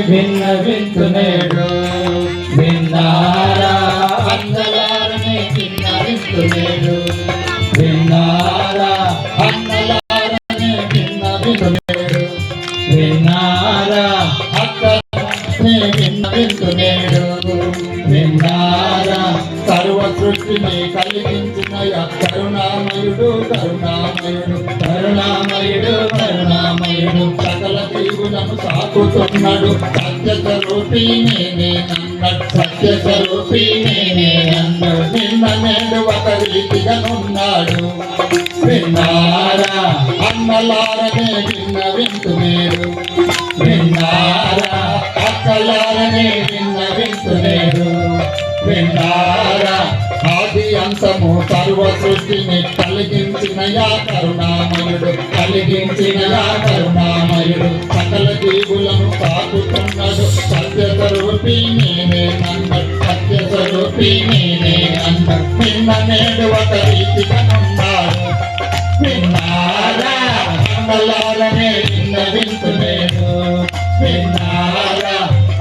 విన్నవించునేడు విన్నారా అన్నలారనే విన్నవించునేడు విన్నారా అన్నలారనే విన్నవించునేడు విన్నారా అక్కనే విన్నవించునేడు విన్నారా సర్వ సృష్టిని కలిగించిన కరుణామయుడు కరుణామయుడు కరుణామయుడు కరుణామయుడు సకల జీవులను సాకుతున్నాడు సత్యస్వరూపి నేనే అన్నాడు సత్యస్వరూపి నేనే అన్నాడు నిన్న నేడు ఒక రీతిగా ఉన్నాడు విన్నారా అన్నలారనే విన్నవించునేడు విన్నారా అక్కలారనే విన్నవించునేడు విన్నారా ఆది అంతము సర్వ సృష్టిని కలిగించిన యా కరుణామయుడు కలిగించిన యా కరుణామయుడు సకల జీవులను సాకుతున్నాడు సత్యస్వరూపి నేనే అన్నాడు సత్యస్వరూపి నేనే అన్నాడు నిన్న నేడు ఒక రీతిగా ఉన్నాడు విన్నారా అన్నలారనే విన్నవించునేడు విన్నారా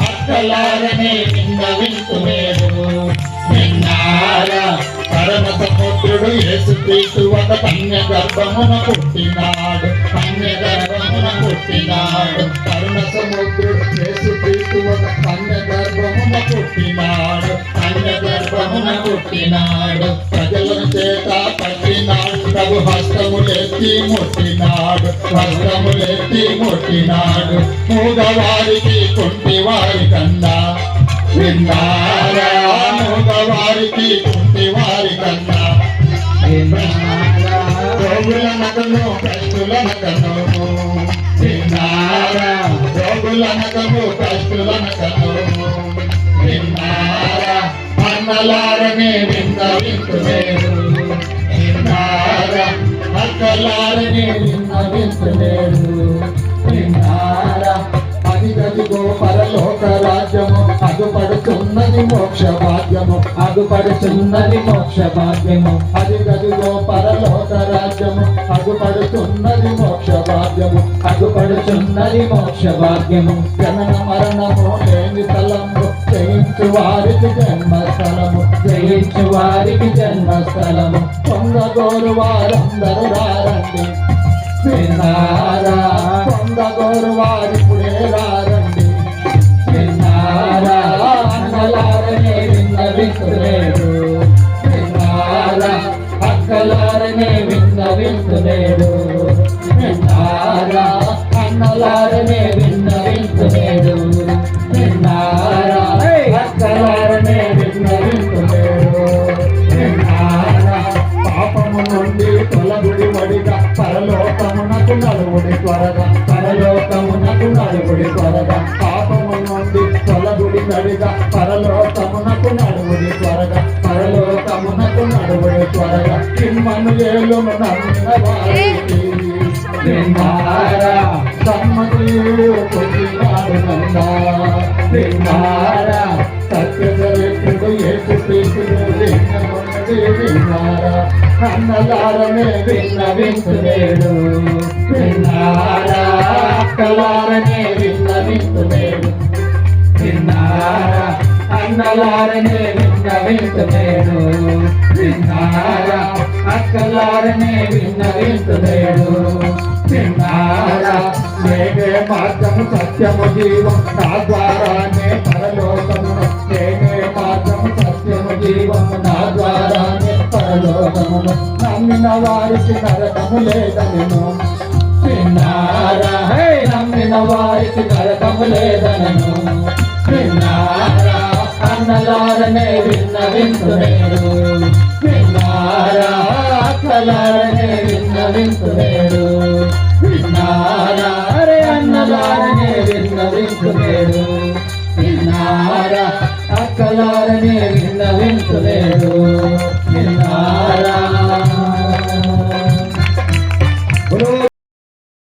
అక్కలారనే విన్నవించునేడు విన్నారా పరమ సముద్రుడు యేసుక్రీస్తు ఒక కన్య గర్భమున పుట్టినాడు కన్య గర్భమున పుట్టినాడు పరమ సముద్రుడు యేసుక్రీస్తు ఒక కన్య గర్భమున పుట్టినాడు కన్య గర్భమున పుట్టినాడు ప్రజలను చేత పట్టినాడు ప్రభు హస్తములెత్తి ముట్టినాడు హస్తములెత్తి ముట్టినాడు మూగవారికి కుంటివారి కన్నా విన్నారా మూగవారికి కుంటివారి కన్నా రోగుల నగను కష్టుల నగను విన్నారా రోగుల నగను కష్టుల నగను విన్నారా అన్నలారనే విన్నవించునేడు విన్నారా అక్కలారనే విన్నవించునేడు విన్నారా అదిగదిగో పరలోక రాజ్యము అగుపడుతున్నది మోక్ష భాగ్యము అగుపడుతున్నది మోక్ష భాగ్యము అదిగదిగో పరలోక రాజ్యము అగుపడుతున్నది మోక్ష భాగ్యము అగుపడుతున్నది మోక్ష భాగ్యము జనన మరణము లేని స్థలము జయించు వారికి జన్మస్థలము జయించు వారికి జన్మస్థలము పొందగోరు వారందరూ రారండి విన్నారా పొందగోరు వారిప్పుడే రారండి విన్నారా అన్నలారనే విన్నవించునేడు విన్నారా అక్కలారనే విన్నవించునేడు విన్నారా అన్నలారనే విన్నవించునేడు విన్నారా అక్కలారనే విన్నవించునేడు విన్నారా పాపము నుండి తొలగుడి వడిగా పరలోకమునకు నలుగుడి త్వరగా పరలోకమునకు నలుగుడి త్వరగా పాపము నుండి తొలగుడి నడిగా పరలోకమునకు నలుగుడి త్వరగా పరలోకమునకు నలుగుడి త్వరగా ఇమ్మను ఏలును నమ్మిన వారికి విన్నారా సమ్మతియు పొందినాడు నందా విన్నారా సత్యదరిద్రుడు యేసుక్రీస్తుడు లింగమున్నది విన్నారా అన్నలారనే విన్నవించునేడు విన్నారా అక్కలారనే విన్నవించునేడు విన్నారా అన్నలారనే విన్నవించునేడు విన్నారా అక్కలారనే విన్నవించునేడు విన్నారా నేనే మార్గము సత్యము జీవం నా ద్వారానే పరలోకమును నేనే మార్గము సత్యము జీవము నా ద్వారానే పరలోకమును నమ్మిన వారికి నరకము లేదనెను విన్నారా నమ్మిన వారికి నరకము లేదనెను విన్నారా అన్నలారనే విన్నవించునేడు విన్నారా అక్కలారనే విన్నవించునేడు విన్నారా అన్నలారనే విన్నవించునేడు విన్నారా అక్కలారనే